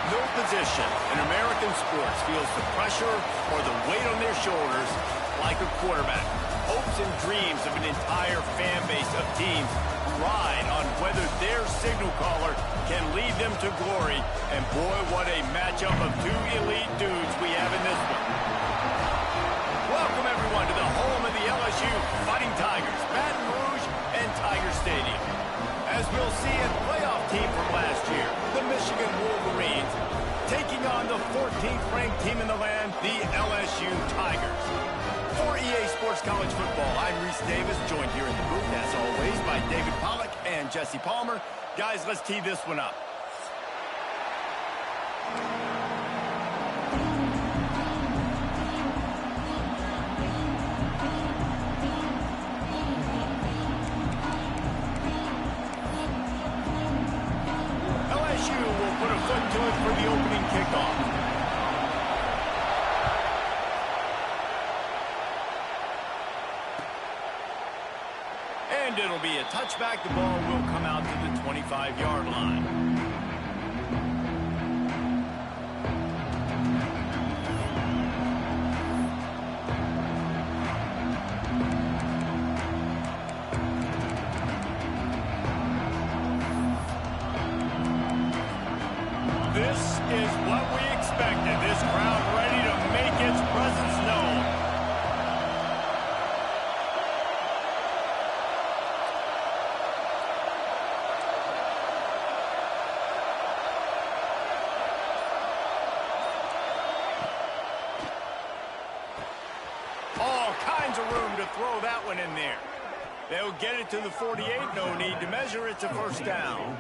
No position in American sports feels the pressure or the weight on their shoulders like a quarterback. Hopes and dreams of an entire fan base of teams ride on whether their signal caller can lead them to glory. And boy, what a matchup of two elite dudes we have in this one. Welcome, everyone, to the home of the LSU Fighting Tigers, Baton Rouge and Tiger Stadium. As we'll see, a playoff team from last year, the Michigan Wolverines, taking on the 14th-ranked team in the land, the LSU Tigers. For EA Sports College Football, I'm Reese Davis, joined here in the booth, as always, by David Pollack and Jesse Palmer. Guys, let's tee this one up. For the opening kickoff. And it'll be a touchback. The ball will come out to the 25-yard line. This is what we expected. This crowd ready to make its presence known. All kinds of room to throw that one in there. They'll get it to the 48. No need to measure. It's a first down.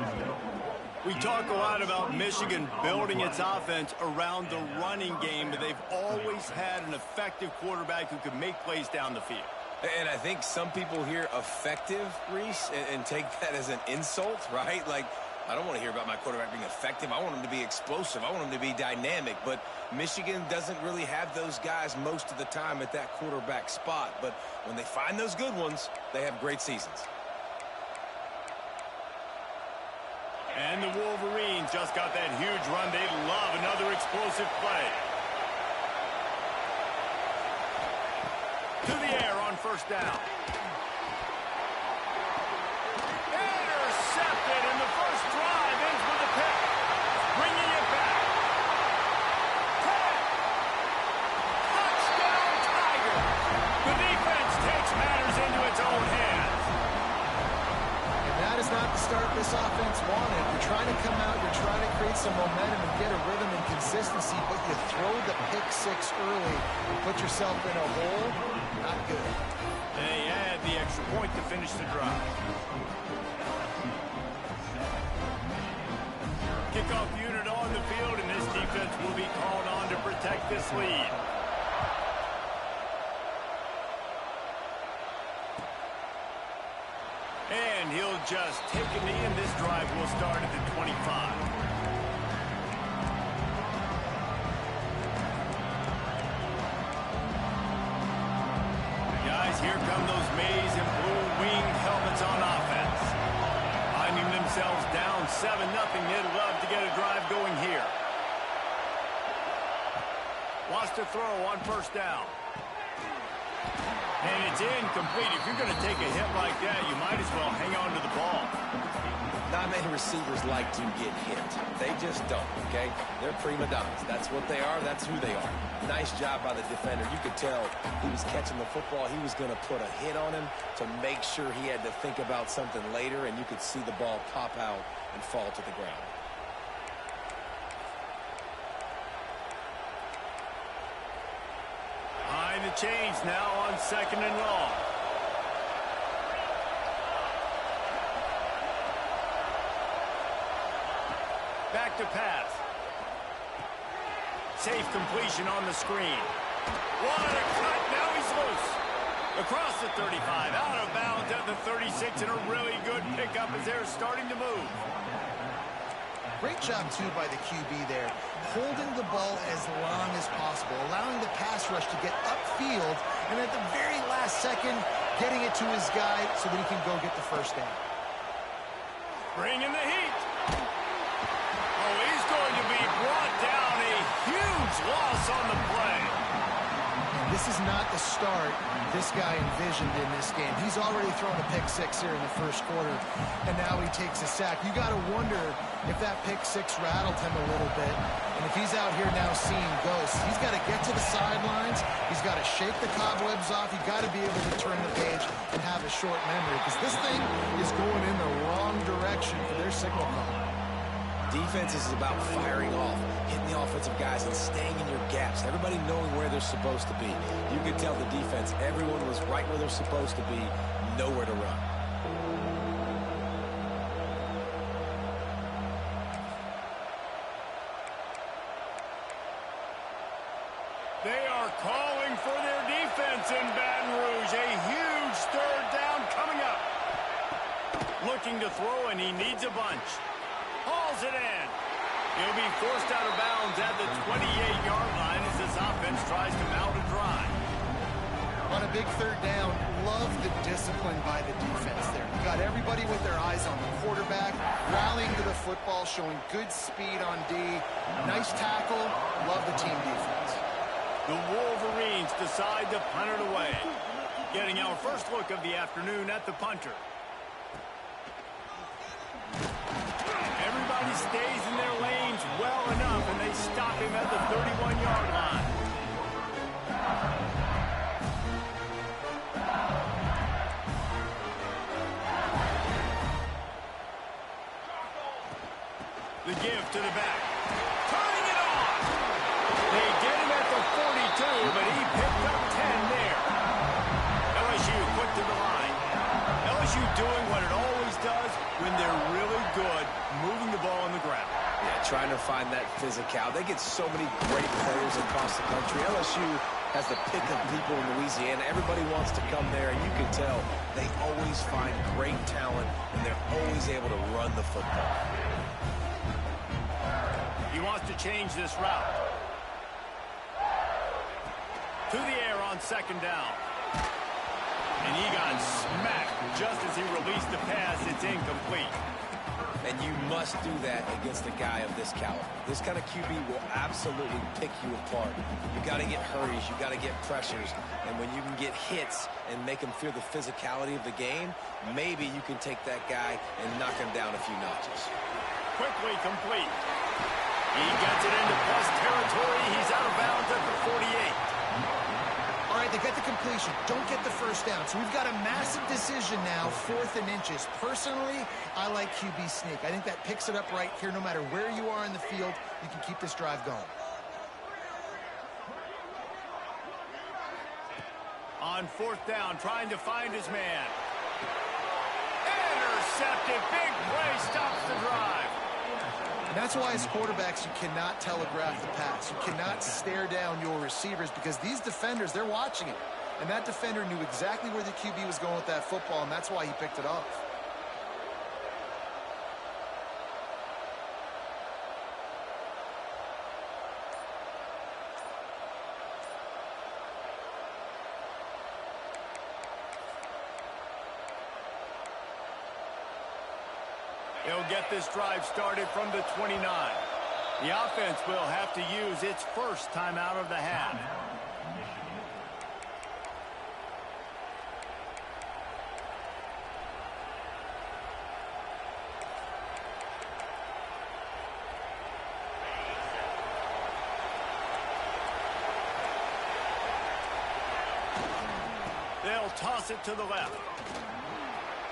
We talk a lot about Michigan building its offense around the running game, but they've always had an effective quarterback who can make plays down the field. And I think some people hear effective, Reese, and take that as an insult, right? Like, I don't want to hear about my quarterback being effective. I want him to be explosive. I want him to be dynamic. But Michigan doesn't really have those guys most of the time at that quarterback spot. But when they find those good ones, they have great seasons. And the Wolverines just got that huge run. They love another explosive play. To the air on first down. Intercepted, and the first drive ends with a pick. Bringing it back. 10. Touchdown, Tiger. The defense takes matters into its own hands. That is not the start this offense wanted. You're trying to come out, you're trying to create some momentum and get a rhythm and consistency, but you throw the pick six early, put yourself in a hole, not good. They add the extra point to finish the drive. Kickoff unit on the field, and this defense will be called on to protect this lead. And he'll just take a knee, and this drive will start at the 25. Guys, here come those maize and blue wing helmets on offense. Finding themselves down 7-0, they'd love to get a drive going here. Wants to throw on first down. And it's incomplete. If you're going to take a hit like that, you might as well hang on to the ball. Not many receivers like to get hit. They just don't, okay? They're prima donnas. That's what they are. That's who they are. Nice job by the defender. You could tell he was catching the football. He was going to put a hit on him to make sure he had to think about something later, and you could see the ball pop out and fall to the ground. Behind the chains now on 2nd and long. Back to pass. Safe completion on the screen. What a cut. Now he's loose. Across the 35. Out of bounds at the 36. And a really good pickup as they're starting to move. Great job, too, by the QB there. Holding the ball as long as possible. Allowing the pass rush to get upfield. And at the very last second, getting it to his guy so that he can go get the first down. Bringing the heat. Oh, he's going to be brought down. A huge loss on the play. And this is not the start this guy envisioned in this game. He's already thrown a pick six here in the first quarter, and now he takes a sack. You got to wonder if that pick six rattled him a little bit. And if he's out here now seeing ghosts, he's got to get to the sidelines. He's got to shake the cobwebs off. He's got to be able to turn the page and have a short memory, because this thing is going in the wrong direction for their signal call. Defense is about firing off, hitting the offensive guys, and staying in your gaps. Everybody knowing where they're supposed to be. You could tell the defense, everyone was right where they're supposed to be, nowhere to run. They are calling for their defense in Baton Rouge. A huge 3rd down coming up. Looking to throw, and he needs a bunch. Hauls it in. He'll be forced out of bounds at the 28-yard line as this offense tries to mount a drive. On a big 3rd down, love the discipline by the defense there. You got everybody with their eyes on the quarterback, rallying to the football, showing good speed on D. Nice tackle. Love the team defense. The Wolverines decide to punt it away. Getting our first look of the afternoon at the punter. Everybody stays in their lanes well enough, and they stop him at the 31-yard line. The give to the back. Turning it on! They get him at the 42, but he picked up 10 there. LSU quick to the line. LSU doing what it always does when they're really good, moving the ball on the ground. Yeah, trying to find that physical. They get so many great players across the country. LSU has the pick of people in Louisiana. Everybody wants to come there, and you can tell they always find great talent, and they're always able to run the football. He wants to change this route. To the air on 2nd down. And he got smacked just as he released the pass. It's incomplete. And you must do that against a guy of this caliber. This kind of QB will absolutely pick you apart. You got to get hurries. You got to get pressures. And when you can get hits and make him feel the physicality of the game, maybe you can take that guy and knock him down a few notches. Quickly complete. He gets it into plus territory. He's out of bounds at the 48. All right, they get the completion. Don't get the first down. So we've got a massive decision now, 4th and inches. Personally, I like QB sneak. I think that picks it up right here. No matter where you are in the field, you can keep this drive going. On 4th down, trying to find his man. Intercepted. Big play stops the drive. And that's why, as quarterbacks, you cannot telegraph the pass. You cannot stare down your receivers, because these defenders, they're watching it. And that defender knew exactly where the QB was going with that football, and that's why he picked it off. They'll get this drive started from the 29. The offense will have to use its first timeout of the half. toss it to the left.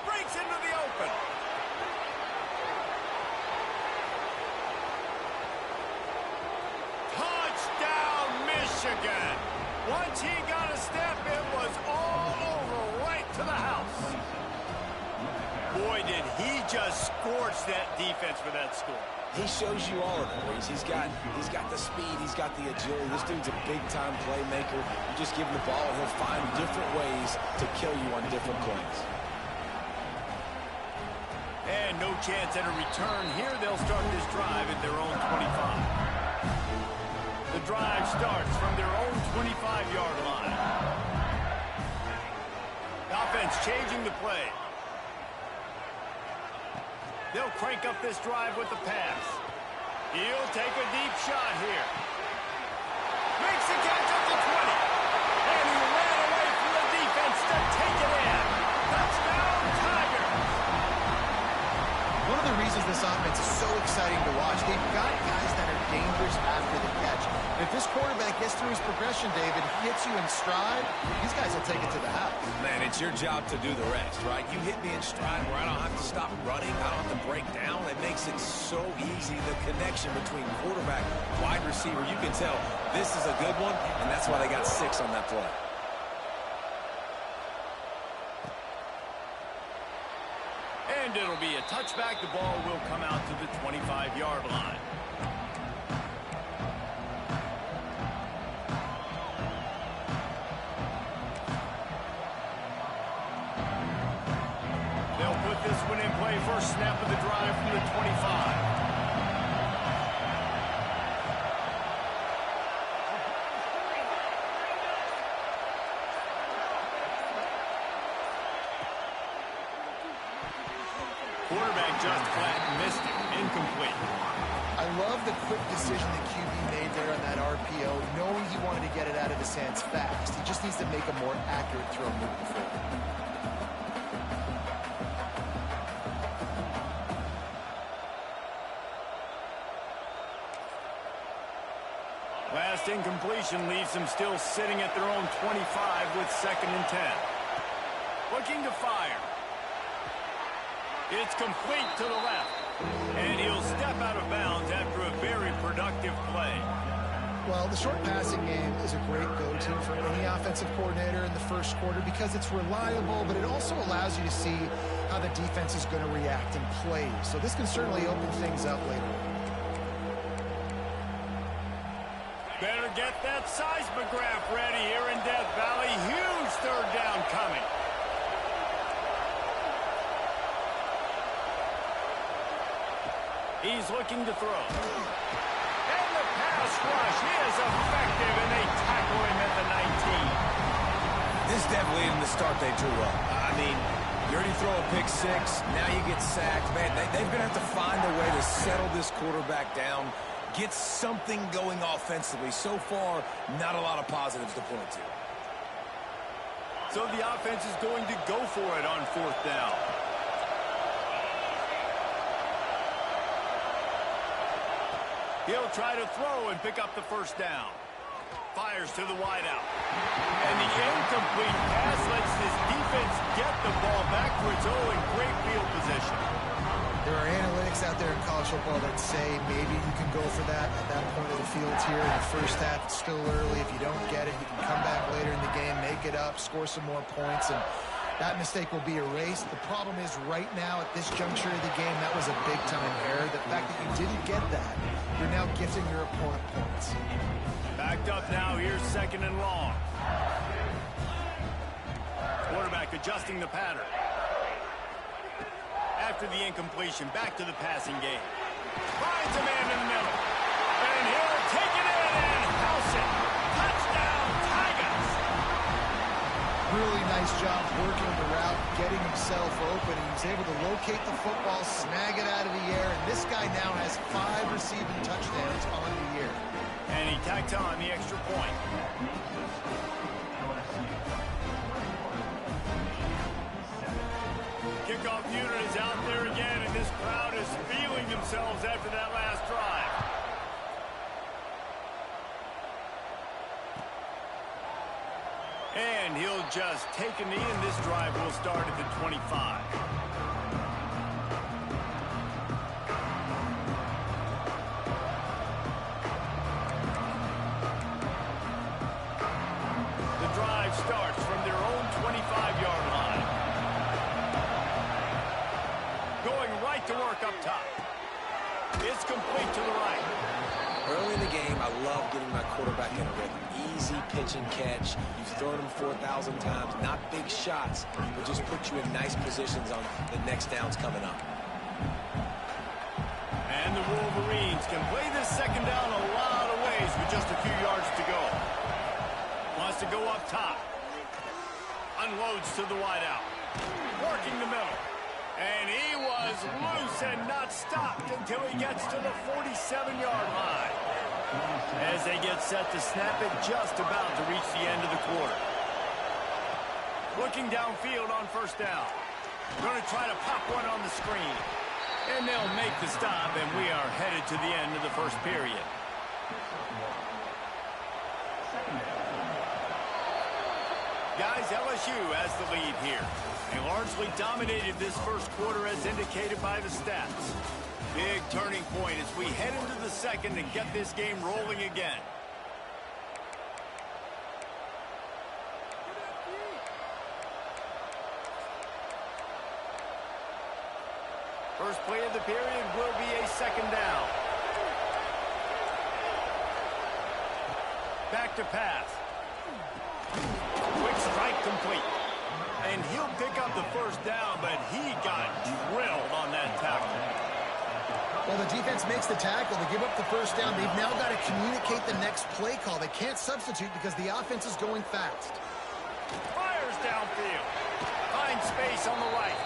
Breaks into the open. Touchdown, Michigan. Once he got a step, it was all over, right to the house. Boy, did he just scorch that defense for that score. He shows you all of it, Reese. He's got the speed, he's got the agility. This dude's a big-time playmaker. You just give him the ball, and he'll find different ways to kill you on different plays. And no chance at a return here. They'll start this drive at their own 25. The drive starts from their own 25-yard line. The offense changing the play. They'll crank up this drive with the pass. He'll take a deep shot here. Makes the catch up to 20. And he ran away from the defense to take it in. Touchdown, Tigers. One of the reasons this offense is so exciting to watch, they've got guys that are dangerous after the catch. And if this quarterback gets through his progression, David, hits you in stride, these guys will take it to the house. Man, it's your job to do the rest, right? You hit me in stride where I don't have to stop running. I don't have to break down. It makes it so easy. The connection between quarterback, wide receiver, you can tell this is a good one, and that's why they got 6 on that play. And it'll be a touchback. The ball will come out to the 25-yard line. They'll put this one in play. First snap of the drive from the 25. Quarterback just flat missed it. Incomplete. I love the quick decision that QB made there on that RPO, knowing he wanted to get it out of his hands fast. He just needs to make a more accurate throw moving forward. Last incompletion leaves them still sitting at their own 25 with 2nd and 10. Looking to fire. It's complete to the left. And he'll step out of bounds after a very productive play. Well, the short passing game is a great go-to for any offensive coordinator in the first quarter because it's reliable, but it also allows you to see how the defense is going to react and play. So this can certainly open things up later on. Better get that seismograph ready here in Death Valley. Huge 3rd down coming. He's looking to throw. And the pass rush is effective, and they tackle him at the 19. This definitely isn't the start they drew up. I mean, you already throw a pick 6, now you get sacked. Man, they're going to have to find a way to settle this quarterback down, get something going offensively. So far, not a lot of positives to point to. So the offense is going to go for it on 4th down. He'll try to throw and pick up the 1st down. Fires to the wideout. And the incomplete pass lets this defense get the ball back to its own great field position. There are analytics out there in college football that say maybe you can go for that at that point of the field here in the first half. It's still early. If you don't get it, you can come back later in the game, make it up, score some more points, and that mistake will be erased. The problem is right now at this juncture of the game, that was a big-time error. The fact that you didn't get that, you're now gifting your opponent points. Backed up now. Here's 2nd and long. Quarterback adjusting the pattern. After the incompletion, back to the passing game. Finds a man in the middle. And he'll take it in and house it. Touchdown, Tigers. Really nice job working the route, getting himself open. He was able to locate the football, snag it out of the air, and this guy now has 5 receiving touchdowns on the year. And he tacked on the extra point. Kickoff unit is out there again, and this crowd is feeling themselves after that last drive. And he'll just take a knee, and this drive will start at the 25. The drive starts from their own 25-yard line. Going right to work up top. It's complete to the right. Early in the game, I love getting my quarterback in a rhythm. Easy pitch and catch. You've thrown him 4,000 times. Not big shots, but just put you in nice positions on the next downs coming up. And the Wolverines can play this second down a lot of ways with just a few yards to go. Wants to go up top. Unloads to the wideout. Working the middle. And he was loose and not stopped until he gets to the 47-yard line. As they get set to snap it, just about to reach the end of the quarter. Looking downfield on first down. Going to try to pop one on the screen. And they'll make the stop, and we are headed to the end of the first period. Guys, LSU has the lead here. They largely dominated this first quarter as indicated by the stats. Big turning point as we head into the second and get this game rolling again. First play of the period will be a second down. Back to pass. Quick strike complete. And he'll pick up the first down, but he got drilled on that tackle. Well, the defense makes the tackle. They give up the first down. They've now got to communicate the next play call. They can't substitute because the offense is going fast. Fires downfield. Finds space on the right.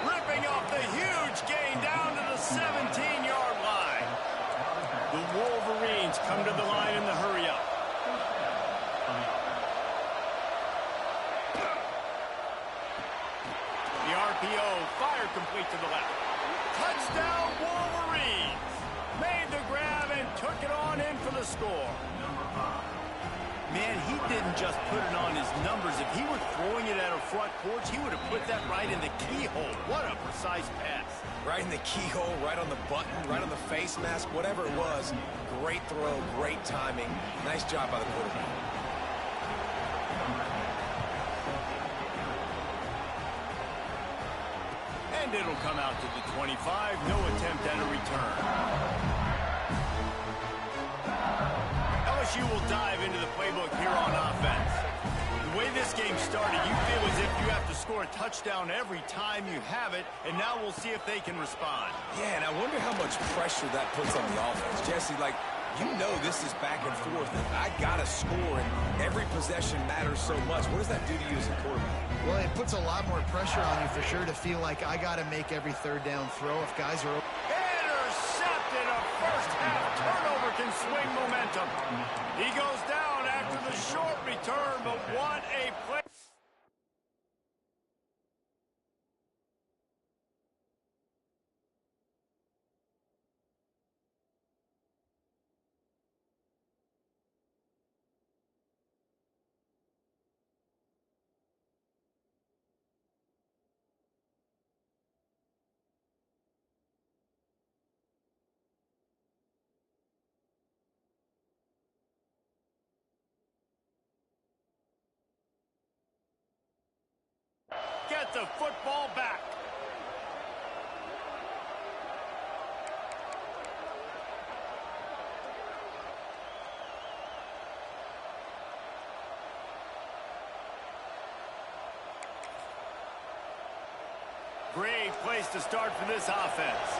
Ripping off the huge gain down to the 17-yard line. The Wolverines come to the line in the hurry-up. The RPO, fire complete to the left. Touchdown, Wolverines! Made the grab and took it on in for the score. Man, he didn't just put it on his numbers. If he were throwing it at a front porch, he would have put that right in the keyhole. What a precise pass. Right in the keyhole, right on the button, right on the face mask, whatever it was. Great throw, great timing. Nice job by the quarterback. And it'll come out to the 25. No attempt at a return. LSU will dive into the playbook here on offense. The way this game started, you feel as if you have to score a touchdown every time you have it, and now we'll see if they can respond. Yeah, and I wonder how much pressure that puts on the offense. Jesse, like, you know this is back and forth, and I got to score, and every possession matters so much. What does that do to you as a quarterback? Well, it puts a lot more pressure on you for sure to feel like I got to make every third down throw if guys are... Intercepted. A first-half turnover can swing momentum. He goes down after the short return, but what a play. Get the football back. Great place to start for this offense.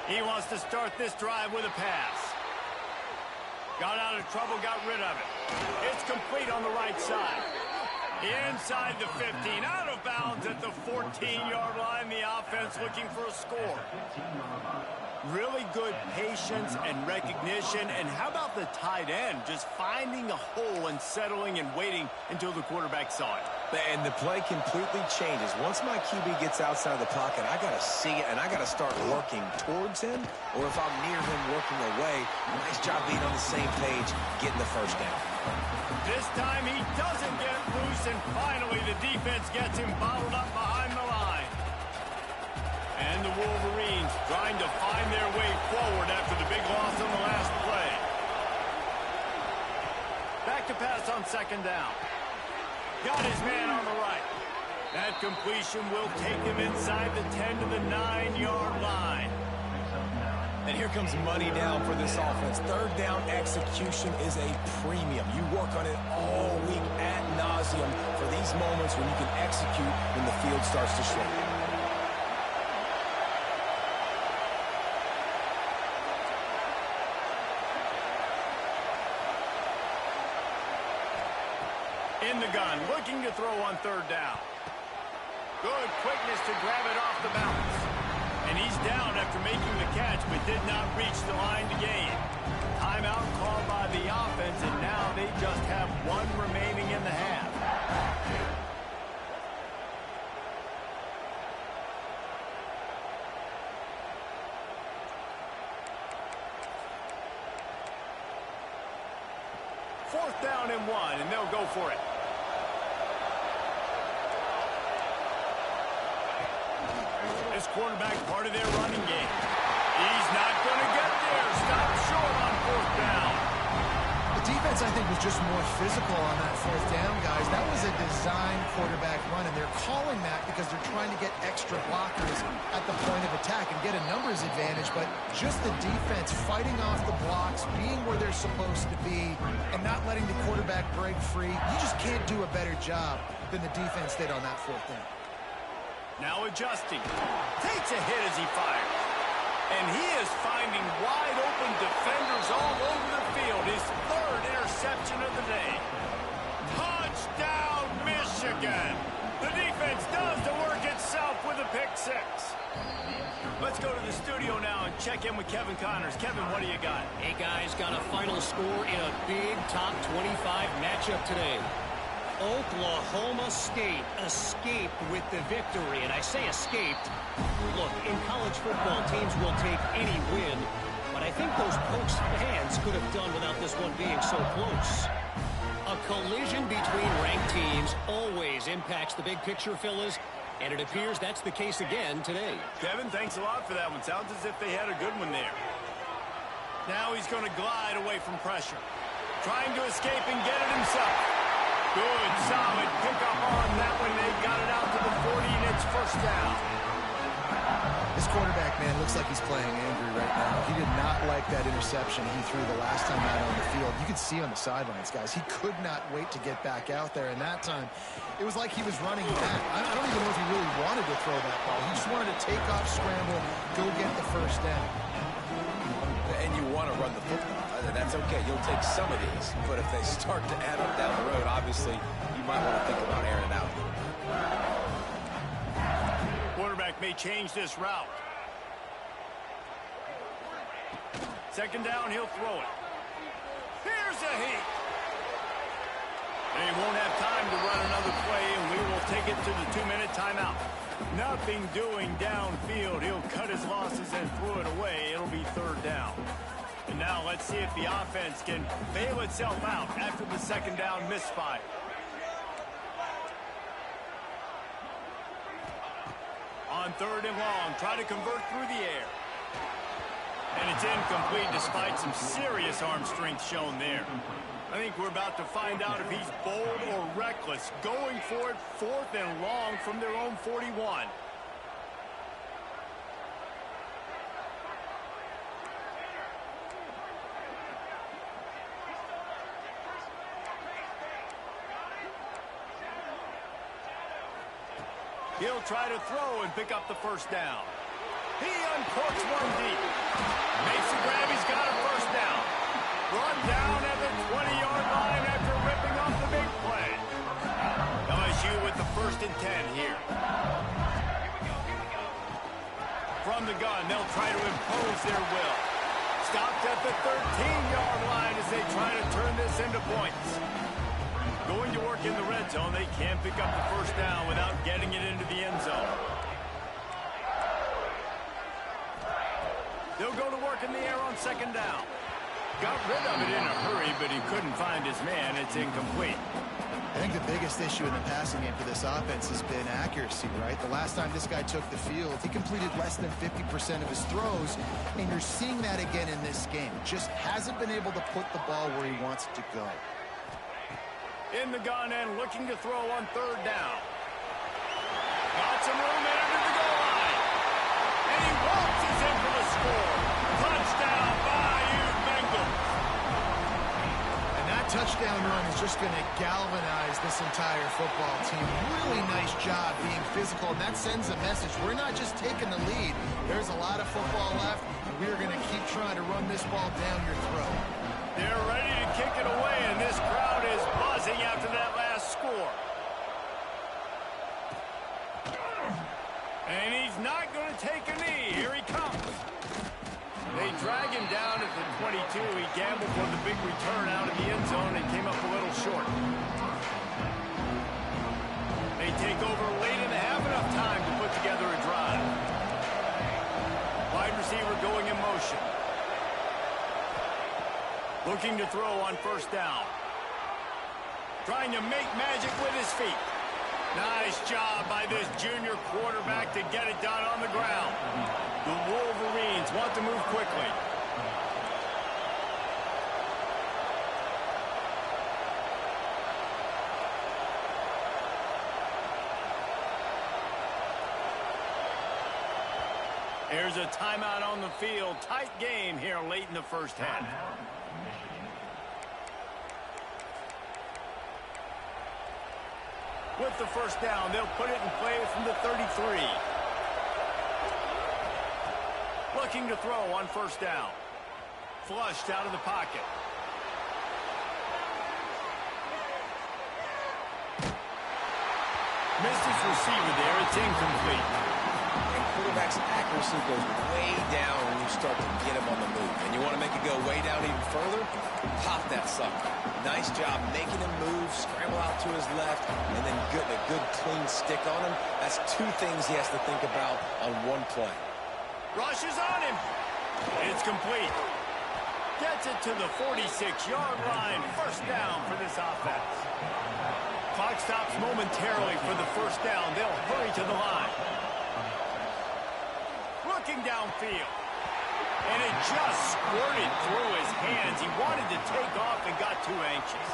He wants to start this drive with a pass. Got out of trouble, got rid of it. It's complete on the right side. Inside the 15, out of bounds at the 14-yard line. The offense looking for a score. Really good patience and recognition. And how about the tight end just finding a hole and settling and waiting until the quarterback saw it? And the play completely changes. Once my QB gets outside the pocket, I got to see it, and I got to start working towards him, or if I'm near him working away, nice job being on the same page, getting the first down. This time he doesn't get loose, and finally the defense gets him bottled up behind the line. And the Wolverines trying to find their way forward after the big loss on the last play. Back to pass on second down. Got his man on the right. That completion will take him inside the 10 to the 9-yard line. And here comes money down for this offense. Third down execution is a premium. You work on it all week ad nauseum for these moments when you can execute when the field starts to shrink. In the gun, looking to throw on third down. Good quickness to grab it off the bounce. And he's down after making the catch, but did not reach the line to gain. Timeout called by the offense, and now they just have one remaining in the half. Fourth down and 1, and they'll go for it. This quarterback part of their running game. He's not going to get there. Stop short on fourth down. The defense, I think, was just more physical on that fourth down, guys. That was a design quarterback run, and they're calling that because they're trying to get extra blockers at the point of attack and get a numbers advantage, but just the defense fighting off the blocks, being where they're supposed to be, and not letting the quarterback break free. You just can't do a better job than the defense did on that fourth down. Now adjusting. Takes a hit as he fires. And he is finding wide-open defenders all over the field. His third interception of the day. Touchdown, Michigan! The defense does the work itself with a pick six. Let's go to the studio now and check in with Kevin Connors. Kevin, what do you got? Hey, guys, got a final score in a big top 25 matchup today. Oklahoma State escaped with the victory, and I say escaped. Look, in college football, teams will take any win, but I think those Pokes fans could have done without this one being so close. A collision between ranked teams always impacts the big picture, fellas, and it appears that's the case again today. Kevin, thanks a lot for that one. Sounds as if they had a good one there. Now he's going to glide away from pressure. Trying to escape and get it himself. Good, solid pickup on that one. They got it out to the 40, and it's first down. This quarterback, man, looks like he's playing angry right now. He did not like that interception he threw the last time out on the field. You could see on the sidelines, guys. He could not wait to get back out there, and that time, it was like he was running back. I don't even know if he really wanted to throw that ball. He just wanted to take off, scramble, go get the first down. And you want to run the football. That's okay. You'll take some of these. But if they start to add up down the road, obviously, you might want to think about airing it out. Quarterback may change this route. Second down, he'll throw it. Here's a heat. They won't have time to run another play, and we will take it to the 2-minute timeout. Nothing doing downfield. He'll cut his losses and throw it away. It'll be third down. And now let's see if the offense can bail itself out after the second down misfire. On third and long, try to convert through the air. And it's incomplete despite some serious arm strength shown there. I think we're about to find out if he's bold or reckless, going for it fourth and long from their own 41. He'll try to throw and pick up the first down. He uncorks one deep. Makes the grab. He's got a first down. Brought down at the 20-yard line after ripping off the big play. LSU with the first and 10 here. From the gun, they'll try to impose their will. Stopped at the 13-yard line as they try to turn this into points. Going to work in the red zone, they can't pick up the first down without getting it into the end zone. They'll go to work in the air on second down. Got rid of it in a hurry, but he couldn't find his man. It's incomplete. I think the biggest issue in the passing game for this offense has been accuracy, right? The last time this guy took the field, he completed less than 50% of his throws, and you're seeing that again in this game. Just hasn't been able to put the ball where he wants it to go. In the gun and looking to throw on third down. Got some room in under the goal line. And he waltzes in for the score. Touchdown, Bayou Bengals. And that touchdown run is just going to galvanize this entire football team. Really nice job being physical, and that sends a message. We're not just taking the lead. There's a lot of football left, and we are going to keep trying to run this ball down your throat. They're ready to kick it away, and this crowd is buzzing after that last score. And he's not going to take a knee. Here he comes. They drag him down at the 22. He gambled for the big return out of the end zone and came up a little short. They take over late in the half, enough time to put together a drive. Wide receiver going in motion. Looking to throw on first down. Trying to make magic with his feet. Nice job by this junior quarterback to get it done on the ground. The Wolverines want to move quickly. There's a timeout on the field. Tight game here late in the first half. With the first down, they'll put it in play from the 33. Looking to throw on first down. Flushed out of the pocket. Missed his receiver there. It's incomplete. And quarterback's accuracy goes way down when you start to get him on the move. And you want to make it go way down even further? Pop that sucker. Nice job making him move, scramble out to his left, and then getting a good clean stick on him. That's two things he has to think about on one play. Rushes on him. It's complete. Gets it to the 46-yard line. First down for this offense. Clock stops momentarily for the first down. They'll hurry to the line. Looking downfield. And it just squirted through his hands. He wanted to take off and got too anxious.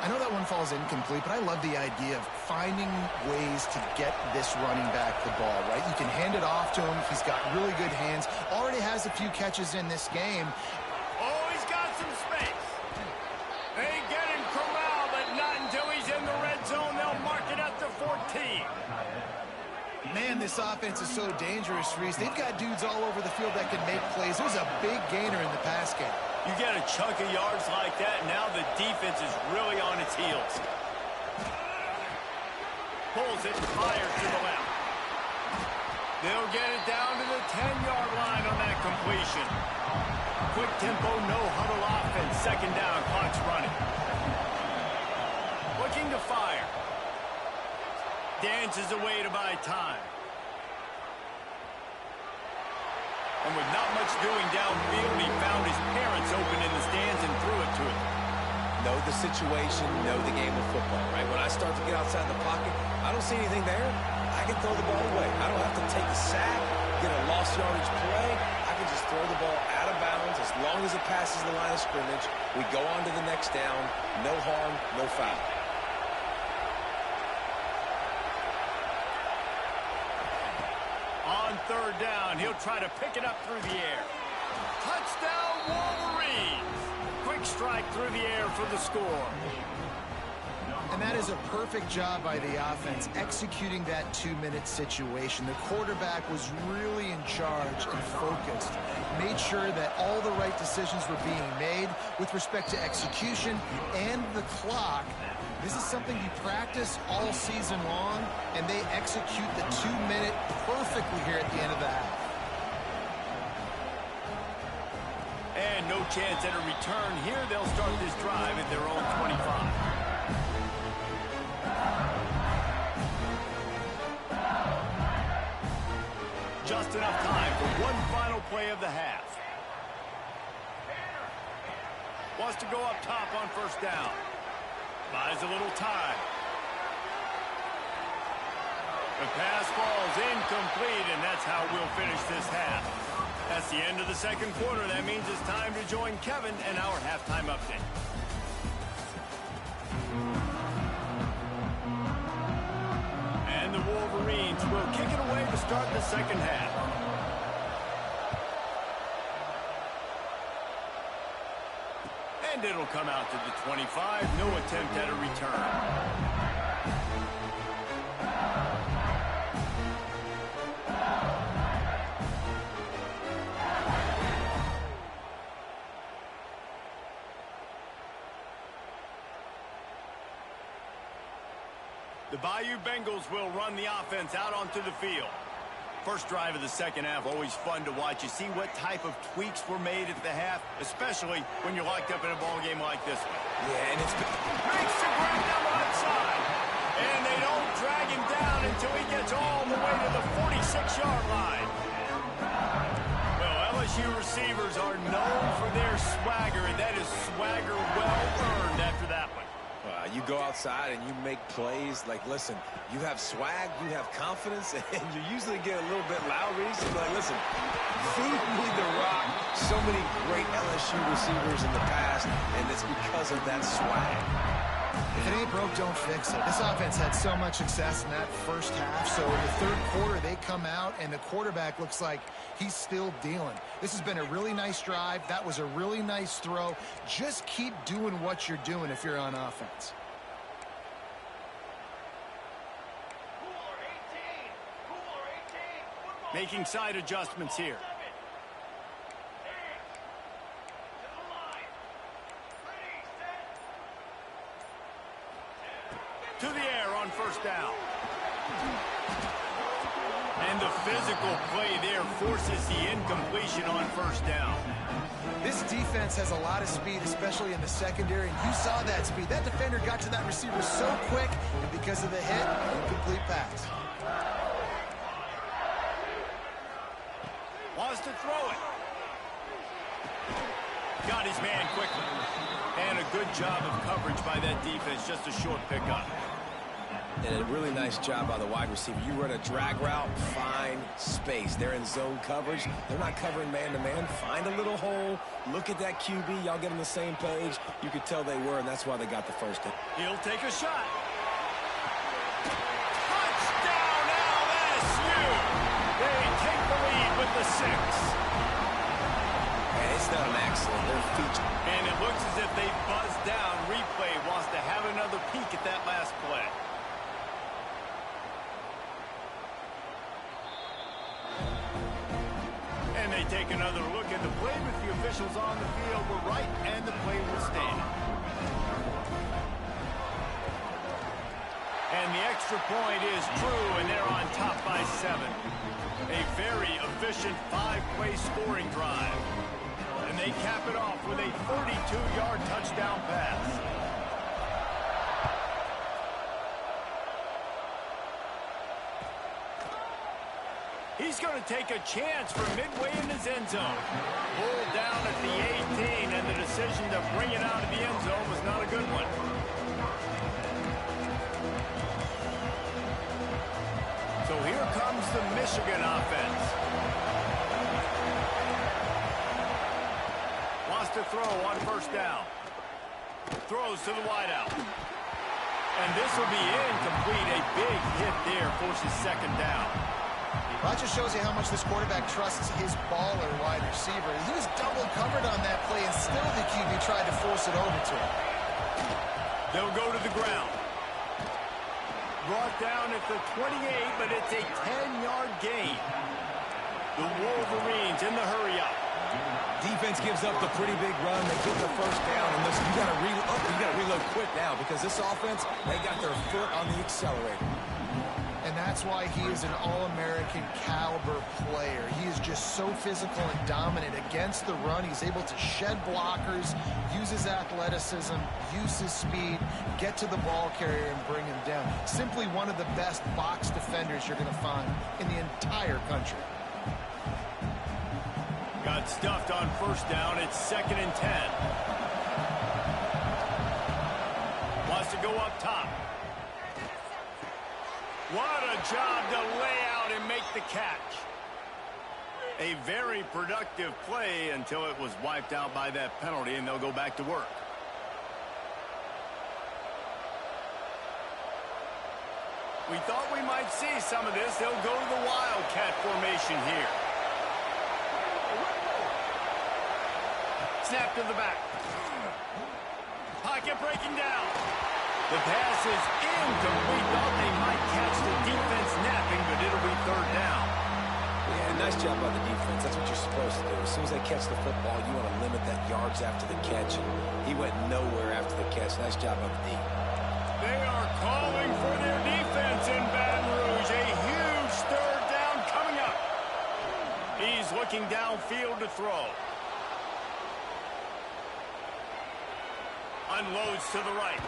I know that one falls incomplete, but I love the idea of finding ways to get this running back the ball, right? You can hand it off to him. He's got really good hands. Already has a few catches in this game. Oh, he's got some space. They get him corralled, but not until he's in the red zone. They'll mark it at the 14. Man, this offense is so dangerous, Reese. They've got dudes all over the field that can make plays. There's a big gainer in the pass game. You get a chunk of yards like that, and now the defense is really on its heels. Pulls it and fires to the left. They'll get it down to the 10-yard line on that completion. Quick tempo, no huddle offense. Second down, clock's running. Looking to fire. Dances away to buy time. And with not much doing downfield, he found his parents open in the stands and threw it to him. Know the situation, know the game of football, right? When I start to get outside the pocket, I don't see anything there. I can throw the ball away. I don't have to take a sack, get a lost yardage play. I can just throw the ball out of bounds as long as it passes the line of scrimmage. We go on to the next down. No harm, no foul. On third down, he'll try to pick it up through the air. Touchdown, Wolverines! Quick strike through the air for the score. And that is a perfect job by the offense, executing that 2-minute situation. The quarterback was really in charge and focused. Made sure that all the right decisions were being made with respect to execution and the clock. This is something you practice all season long, and they execute the 2-minute perfectly here at the end of the half. And no chance at a return here. They'll start this drive at their own 25. wants to go up top on first down. Buys a little time. The pass falls incomplete, and that's how we'll finish this half. That's the end of the second quarter. That means it's time to join Kevin and our halftime update. And the Wolverines will kick it away to start the second half. And it'll come out to the 25. No attempt at a return. The Bayou Bengals will run the offense out onto the field. First drive of the second half, always fun to watch. You see what type of tweaks were made at the half, especially when you're locked up in a ball game like this one. Yeah, and it's makes the grab down the left side. And they don't drag him down until he gets all the way to the 46-yard line. Well, LSU receivers are known for their swagger, and that is swagger well earned after that one. You go outside and you make plays. Like, listen, you have swag, you have confidence, and you usually get a little bit loud. Like, listen, feed me the rock. So many great LSU receivers in the past, and it's because of that swag. If it ain't broke, don't fix it. This offense had so much success in that first half, so in the third quarter, they come out, and the quarterback looks like he's still dealing. This has been a really nice drive. That was a really nice throw. Just keep doing what you're doing if you're on offense. Making side adjustments here. To the air on first down. And the physical play there forces the incompletion on first down. This defense has a lot of speed, especially in the secondary, and you saw that speed. That defender got to that receiver so quick, and because of the hit, incomplete pass. Wants to throw it. Got his man quickly. And a good job of coverage by that defense. Just a short pickup. And a really nice job by the wide receiver. You run a drag route, find space. They're in zone coverage. They're not covering man-to-man. Find a little hole. Look at that QB. Y'all get on the same page. You could tell they were, and that's why they got the first hit. He'll take a shot. Touchdown, LSU! They take the lead with the 6. And it's not an accident. They're featured. And it looks as if they buzzed down. Replay wants to have another peek at that last play. And they take another look at the play, but the officials on the field were right, and the play will stand. And the extra point is true, and they're on top by 7. A very efficient 5-play scoring drive. And they cap it off with a 32-yard touchdown pass. He's going to take a chance from midway in his end zone. Pulled down at the 18, and the decision to bring it out of the end zone was not a good one. So here comes the Michigan offense. Wants to throw on first down. Throws to the wideout. And this will be incomplete. A big hit there forces second down. That just shows you how much this quarterback trusts his baller wide receiver. He was double covered on that play, and still the QB tried to force it over to him. They'll go to the ground. Brought down at the 28, but it's a 10-yard gain. The Wolverines in the hurry-up. Defense gives up the pretty big run. They get the first down, and listen, you got to reload quick now because this offense, they got their foot on the accelerator. And that's why he is an All-American caliber player. He is just so physical and dominant against the run. He's able to shed blockers, use his athleticism, use his speed, get to the ball carrier and bring him down. Simply one of the best box defenders you're going to find in the entire country. Got stuffed on first down. It's 2nd and 10. go up top. What a job to lay out and make the catch. A very productive play until it was wiped out by that penalty, and they'll go back to work. We thought we might see some of this. They'll go to the Wildcat formation here. Snap to the back. Pocket breaking down. The pass is incomplete. Thought they might catch the defense napping, but it'll be third down. Yeah, nice job by the defense. That's what you're supposed to do. As soon as they catch the football, you want to limit that yards after the catch. And he went nowhere after the catch. Nice job by the D. They are calling for their defense in Baton Rouge. A huge third down coming up. He's looking downfield to throw. Unloads to the right.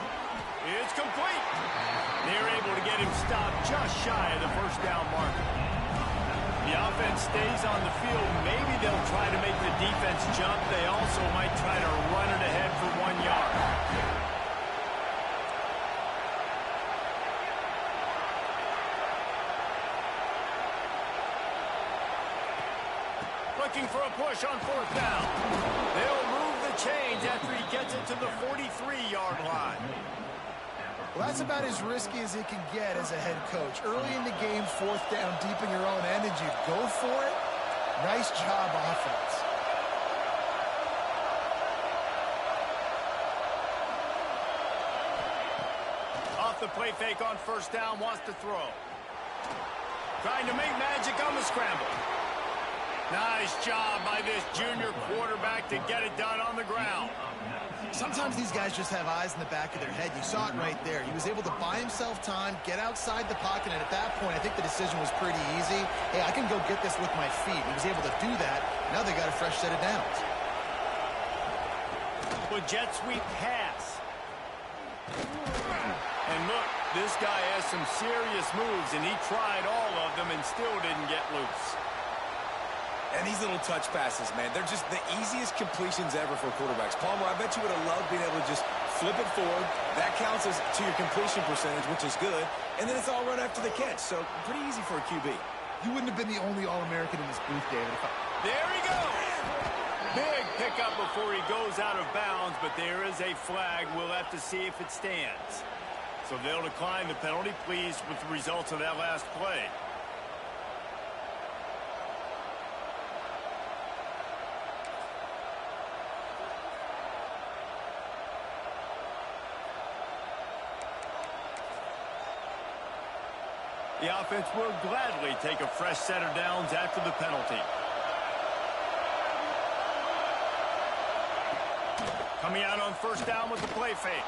It's complete. They're able to get him stopped just shy of the first down marker. The offense stays on the field. Maybe they'll try to make the defense jump. They also might try to run it ahead for 1 yard. Looking for a push on fourth down. They'll move the chains after he gets it to the 43-yard line. Well, that's about as risky as it can get as a head coach. Early in the game, fourth down, deep in your own end, and you go for it. Nice job, offense. Off the play fake on first down, wants to throw. Trying to make magic on the scramble. Nice job by this junior quarterback to get it done on the ground. Sometimes these guys just have eyes in the back of their head. You saw it right there. He was able to buy himself time, get outside the pocket, and at that point, I think the decision was pretty easy. Hey, I can go get this with my feet. He was able to do that. Now they got a fresh set of downs. With jet sweep pass. And look, this guy has some serious moves, and he tried all of them and still didn't get loose. And these little touch passes, man, they're just the easiest completions ever for quarterbacks. Palmer, I bet you would have loved being able to just flip it forward. That counts as to your completion percentage, which is good. And then it's all run after the catch. So pretty easy for a QB. You wouldn't have been the only All-American in this booth, David. There he goes. Big pickup before he goes out of bounds, but there is a flag. We'll have to see if it stands. So they'll decline the penalty. Pleased with the results of that last play. The offense will gladly take a fresh set of downs after the penalty. Coming out on first down with the play fake.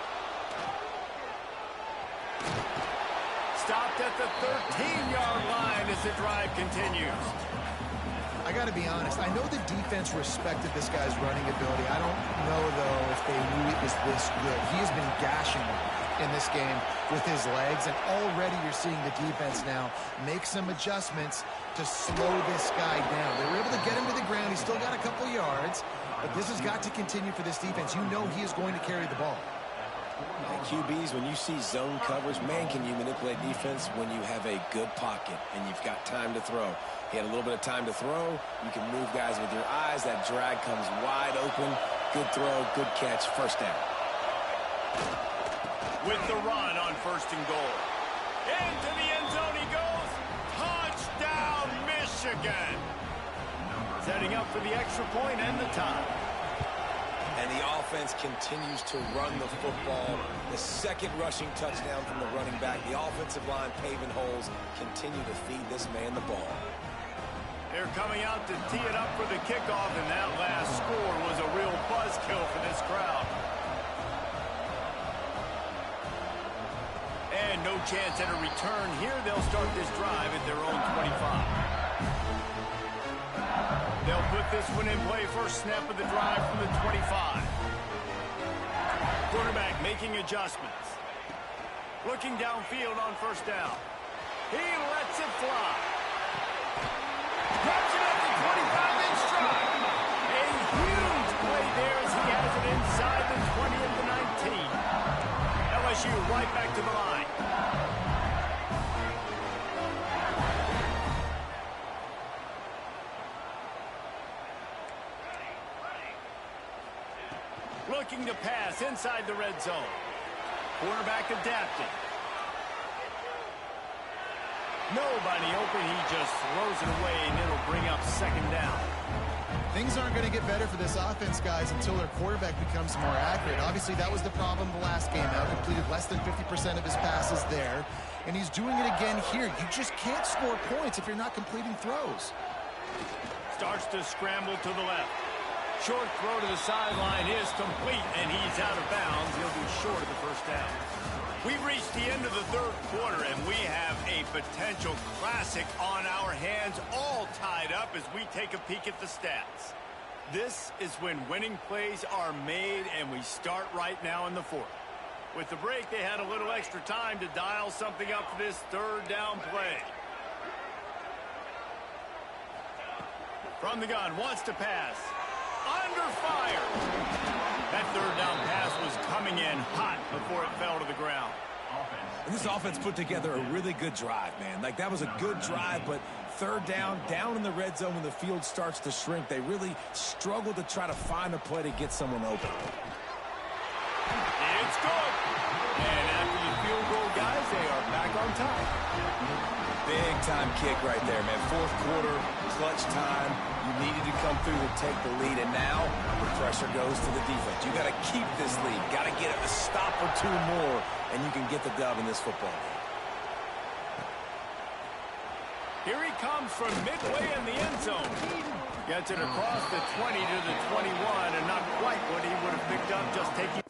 Stopped at the 13-yard line as the drive continues. I got to be honest. I know the defense respected this guy's running ability. I don't know, though, if they knew it was this good. He has been gashing in this game with his legs, and already you're seeing the defense now make some adjustments to slow this guy down. They were able to get him to the ground. He's still got a couple yards, but this has got to continue for this defense. You know he is going to carry the ball. And QBs, when you see zone coverage, man, can you manipulate defense when you have a good pocket and you've got time to throw. He had a little bit of time to throw. You can move guys with your eyes. That drag comes wide open. Good throw, good catch, first down. With the run on first and goal. Into the end zone he goes. Touchdown, Michigan. Setting up for the extra point and the tie. And the offense continues to run the football. The second rushing touchdown from the running back. The offensive line paving holes. Continue to feed this man the ball. They're coming out to tee it up for the kickoff, and that last score was a real buzzkill for this crowd. And no chance at a return here. They'll start this drive at their own 25. They'll put this one in play. First snap of the drive from the 25. Quarterback making adjustments. Looking downfield on first down. He lets it fly. Grabs it at the 25-inch stride. A huge play there as he has it inside the 20 of the 19. LSU right right back to the line. Looking to pass inside the red zone. Quarterback adapting. Nobody open. He just throws it away, and it'll bring up second down. Things aren't going to get better for this offense, guys, until their quarterback becomes more accurate. Obviously, that was the problem the last game out. Completed less than 50% of his passes there, and he's doing it again here. You just can't score points if you're not completing throws. Starts to scramble to the left. Short throw to the sideline is complete, and he's out of bounds. He'll be short of the first down. We've reached the end of the third quarter, and we have a potential classic on our hands, all tied up as we take a peek at the stats. This is when winning plays are made, and we start right now in the fourth. With the break, they had a little extra time to dial something up for this third down play. From the gun, wants to pass. Under fire. That third down pass was coming in hot before it fell to the ground. And this offense put together a really good drive, man. Like, that was a good drive, but third down in the red zone when the field starts to shrink, they really struggle to try to find a play to get someone open. It's good. And after the field goal, guys, they are back on top. Big time kick right there, man. Fourth quarter, clutch time. You needed to come through to take the lead, and now the pressure goes to the defense. You got to keep this lead. Got to get a stop or two more, and you can get the dub in this football game. Here he comes from midway in the end zone. Gets it across the 20 to the 21, and not quite what he would have picked up just taking.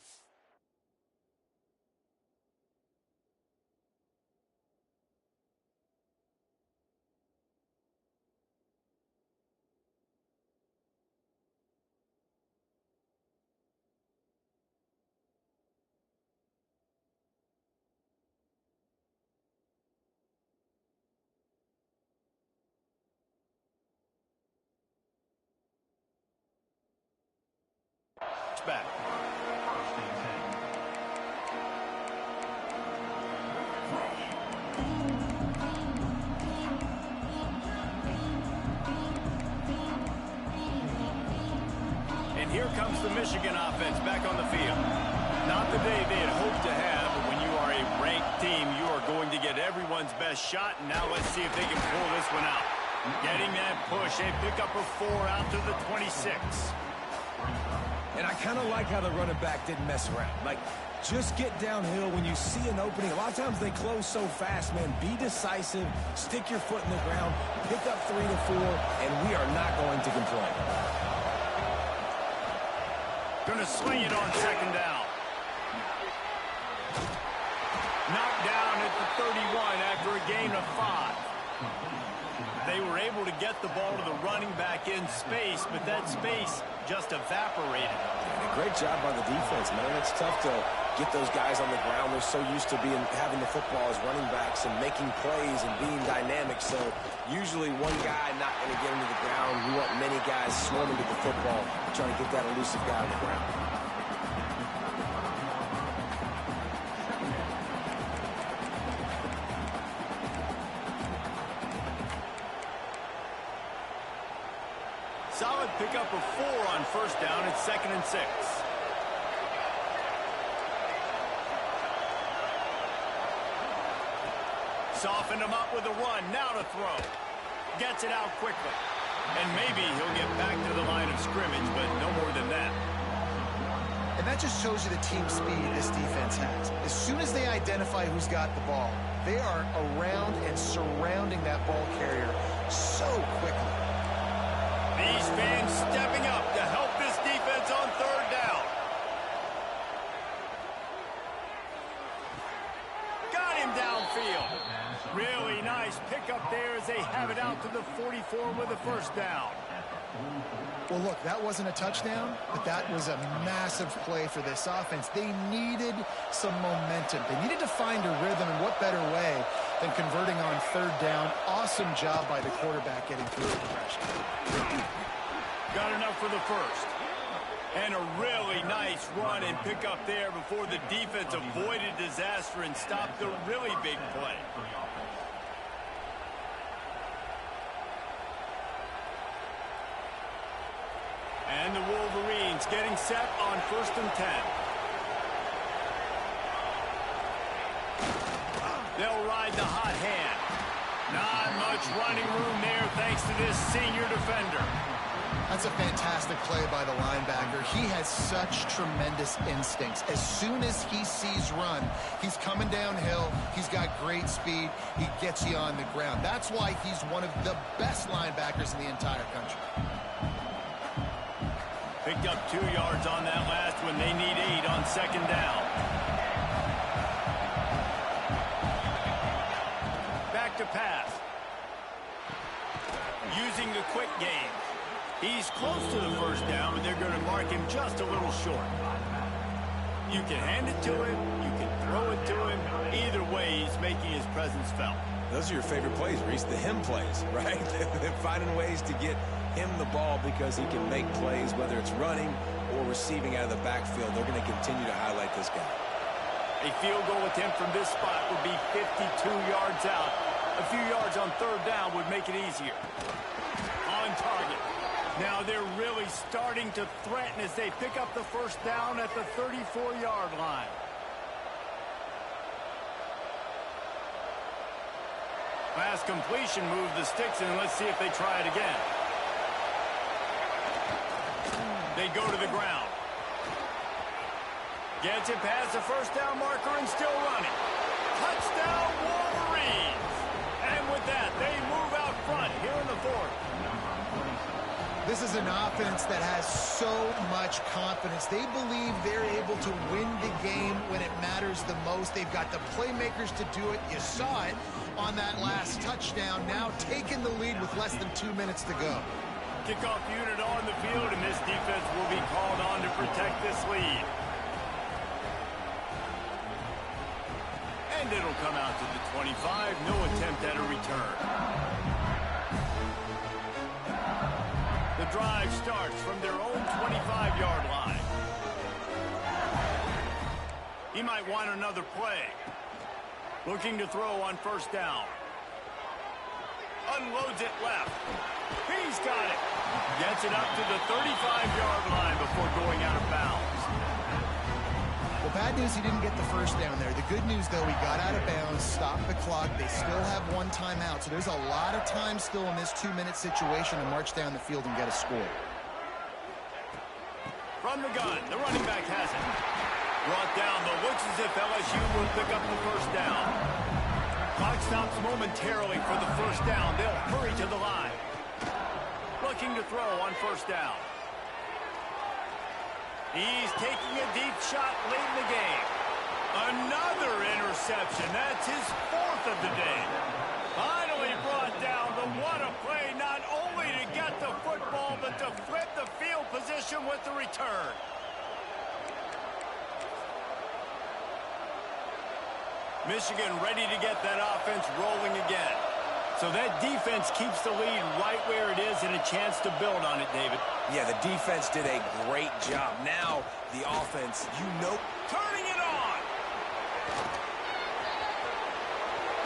Back. And here comes the Michigan offense back on the field. Not the day they had hoped to have, but when you are a ranked team, you are going to get everyone's best shot. And now let's see if they can pull this one out. Getting that push, a pickup of 4 out to the 26. And I kind of like how the running back didn't mess around. Like, just get downhill when you see an opening. A lot of times they close so fast, man. Be decisive, stick your foot in the ground, pick up 3 to 4, and we are not going to complain. Gonna swing it on second down. Knocked down at the 31 after a gain of 5. They were able to get the ball to the running back in space, but that space just evaporated. And a great job by the defense, man. It's tough to get those guys on the ground. They're so used to having the football as running backs and making plays and being dynamic. So usually one guy not going to get into the ground. You want many guys swarming to the football, trying to get that elusive guy on the ground. Solid pickup of 4 on first down. It's 2nd and 6. Softened him up with a run. Now to throw. Gets it out quickly. And maybe he'll get back to the line of scrimmage, but no more than that. And that just shows you the team speed this defense has. As soon as they identify who's got the ball, they are around and surrounding that ball carrier so quickly. These fans stepping up to help this defense on third down. Got him downfield. Really nice pickup there as they have it out to the 44 with a first down. Well, look, that wasn't a touchdown, but that was a massive play for this offense. They needed some momentum. They needed to find a rhythm, and what better way than converting on third down. Awesome job by the quarterback getting through the pressure. Got enough for the first. And a really nice run and pick up there before the defense avoided disaster and stopped the really big play. And the Wolverines getting set on 1st and 10. They'll ride the hot hand. Not much running room there thanks to this senior defender. That's a fantastic play by the linebacker. He has such tremendous instincts. As soon as he sees run, he's coming downhill. He's got great speed. He gets you on the ground. That's why he's one of the best linebackers in the entire country. Picked up 2 yards on that last one. They need 8 on 2nd down. Back to pass. Using the quick game. He's close to the 1st down, but they're going to mark him just a little short. You can hand it to him. You can throw it to him. Either way, he's making his presence felt. Those are your favorite plays, Reese, the him plays, right? They're finding ways to get him the ball because he can make plays, whether it's running or receiving out of the backfield. They're going to continue to highlight this guy. A field goal attempt from this spot would be 52 yards out. A few yards on 3rd down would make it easier. On target. Now they're really starting to threaten as they pick up the 1st down at the 34-yard line. Pass completion, move the sticks, and let's see if they try it again. They go to the ground. Gets it past the 1st down marker and still running. Touchdown, Wolverines! And with that, they move out front here in the 4th. This is an offense that has so much confidence. They believe they're able to win the game when it matters the most. They've got the playmakers to do it. You saw it on that last touchdown. Now taking the lead with less than 2 minutes to go. Kickoff unit on the field, and this defense will be called on to protect this lead. And it'll come out to the 25. No attempt at a return. The drive starts from their own 25-yard line. He might want another play. Looking to throw on 1st down. Unloads it left. He's got it. Gets it up to the 35-yard line before going out of bounds. Well, bad news, he didn't get the 1st down there. The good news, though, he got out of bounds, stopped the clock. They still have 1 timeout, so there's a lot of time still in this 2-minute situation to march down the field and get a score. From the gun, the running back has it. Brought down, but looks as if LSU will pick up the 1st down. Clock stops momentarily for the 1st down. They'll hurry to the line. Looking to throw on 1st down. He's taking a deep shot late in the game. Another interception. That's his 4th of the day. Finally brought down, but what a play, not only to get the football, but to flip the field position with the return. Michigan ready to get that offense rolling again. So that defense keeps the lead right where it is and a chance to build on it, David. Yeah, the defense did a great job. Now, the offense, turning it on.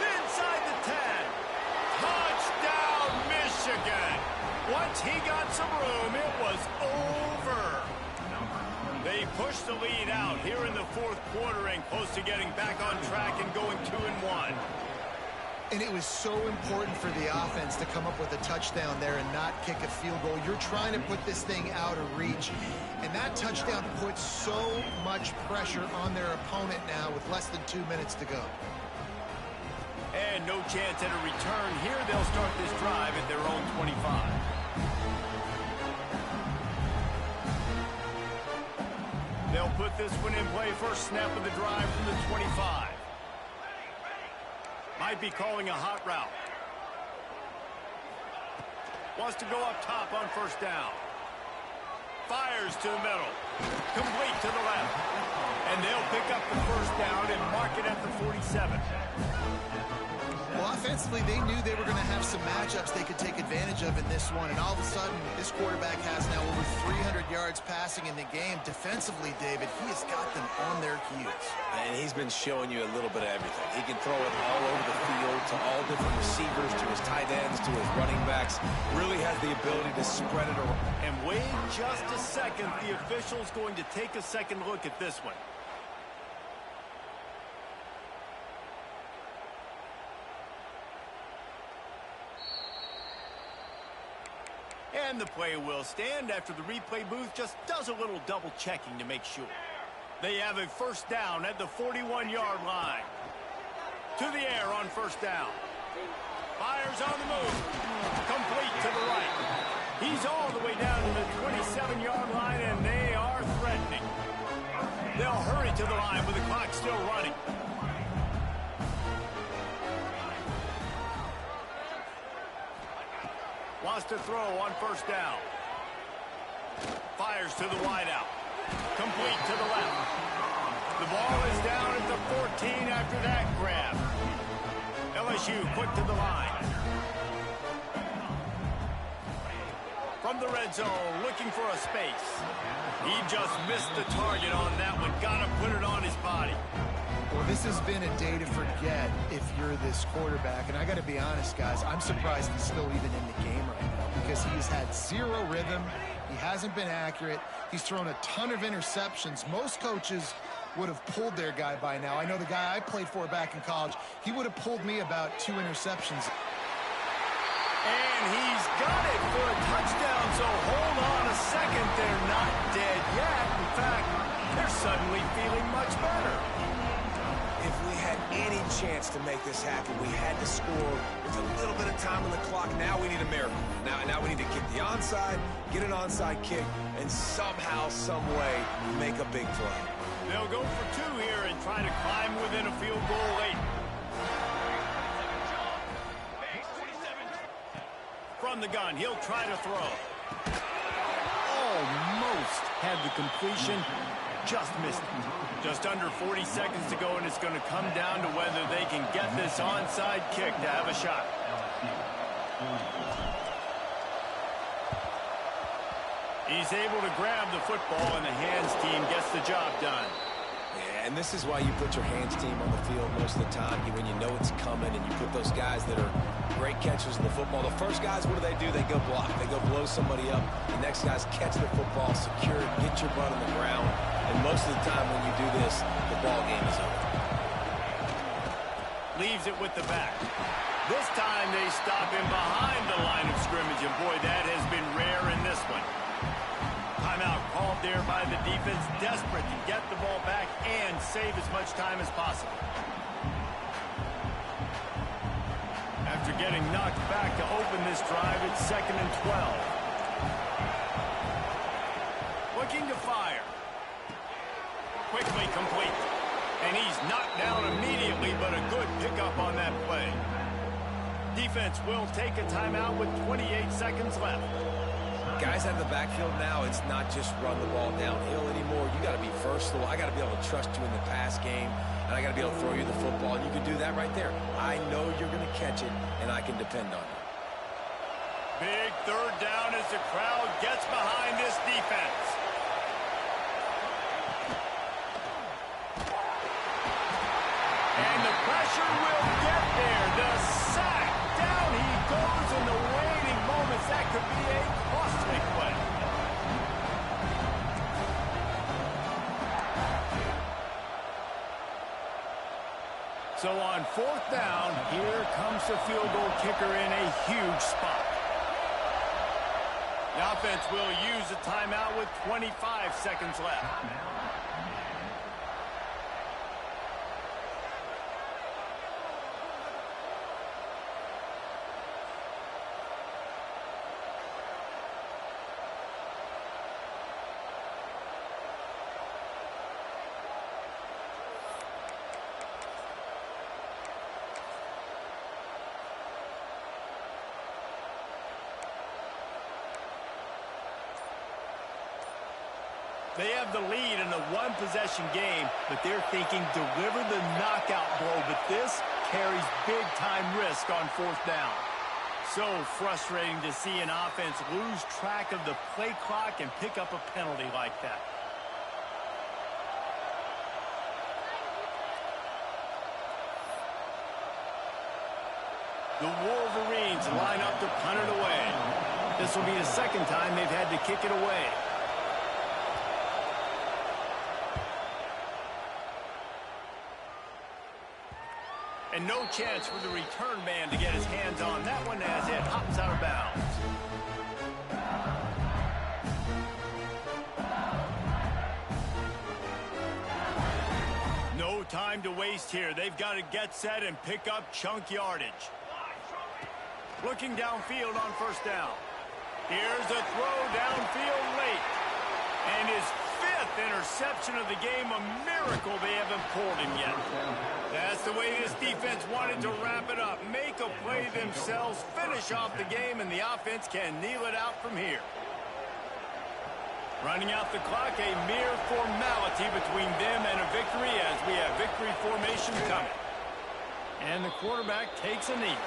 Inside the 10. Touchdown, Michigan. Once he got some room, it was over. They push the lead out here in the 4th quarter and close to getting back on track and going 2-1. And it was so important for the offense to come up with a touchdown there and not kick a field goal. You're trying to put this thing out of reach. And that touchdown puts so much pressure on their opponent now with less than 2 minutes to go. And no chance at a return here. They'll start this drive at their own 25. They'll put this one in play. First snap of the drive from the 25. Might be calling a hot route. Wants to go up top on 1st down. Fires to the middle. Complete to the left. And they'll pick up the 1st down and mark it at the 47. Well, offensively, they knew they were going to have some matchups they could take advantage of in this one, and all of a sudden, this quarterback has now over 300 yards passing in the game. Defensively, David, he has got them on their heels. And he's been showing you a little bit of everything. He can throw it all over the field to all different receivers, to his tight ends, to his running backs. Really has the ability to spread it around. And wait just a second. The official's going to take a second look at this one. And the play will stand after the replay booth just does a little double checking to make sure. They have a first down at the 41-yard line. To the air on first down. Fires on the move. Complete to the right. He's all the way down to the 27-yard line, and they are threatening. They'll hurry to the line with the clock still running. Wants to throw on first down. Fires to the wideout. Complete to the left. The ball is down at the 14 after that grab. LSU quick to the line. From the red zone, looking for a space. He just missed the target on that one. Got to put it on his body. Well, this has been a day to forget if you're this quarterback. And I got to be honest, guys, I'm surprised he's still even in the game right now because he's had zero rhythm. He hasn't been accurate. He's thrown a ton of interceptions. Most coaches would have pulled their guy by now. I know the guy I played for back in college, he would have pulled me about 2 interceptions. And he's got it for a touchdown, so hold on a second. They're not dead yet. In fact, they're suddenly feeling much better. If we had any chance to make this happen, we had to score with a little bit of time on the clock. Now we need a miracle. Now we need to kick the onside, get an onside kick, and somehow, some way, make a big play. They'll go for 2 here and try to climb within a field goal late. From the gun, he'll try to throw. Almost had the completion, just missed it. Just under 40 seconds to go, and it's going to come down to whether they can get this onside kick to have a shot. He's able to grab the football, and the hands team gets the job done. Yeah, and this is why you put your hands team on the field most of the time. When you know it's coming, and you put those guys that are great catchers of the football. The first guys, what do? They go block. They go blow somebody up. The next guys catch the football, secure it, get your butt on the ground. And most of the time when you do this, the ball game is over. Leaves it with the back. This time they stop him behind the line of scrimmage, and boy, that has been rare in this one. Timeout called there by the defense, desperate to get the ball back and save as much time as possible. After getting knocked back to open this drive, it's 2nd and 12. Looking to fire. Quickly complete. And he's knocked down immediately, but a good pickup on that play. Defense will take a timeout with 28 seconds left. Guys out of the backfield now, it's not just run the ball downhill anymore. You got to be versatile. I got to be able to trust you in the pass game, and I got to be able to throw you the football. And you can do that right there. I know you're going to catch it, and I can depend on you. Big 3rd down as the crowd gets behind this defense. And the pressure will get there. The sack. Down he goes in the waiting moments. That could be a costly play. So on 4th down, here comes the field goal kicker in a huge spot. The offense will use a timeout with 25 seconds left. They have the lead in a 1-possession game, but they're thinking deliver the knockout blow. But this carries big-time risk on fourth down. So frustrating to see an offense lose track of the play clock and pick up a penalty like that. The Wolverines line up to punt it away. This will be the second time they've had to kick it away. And no chance for the return man to get his hands on that one as it hops out of bounds. No time to waste here. They've got to get set and pick up chunk yardage. Looking downfield on first down. Here's a throw downfield late. And his fifth interception of the game, a miracle they haven't pulled him yet. That's the way this defense wanted to wrap it up. Make a play themselves, finish off the game, and the offense can kneel it out from here. Running out the clock, a mere formality between them and a victory as we have victory formation coming. And the quarterback takes a knee.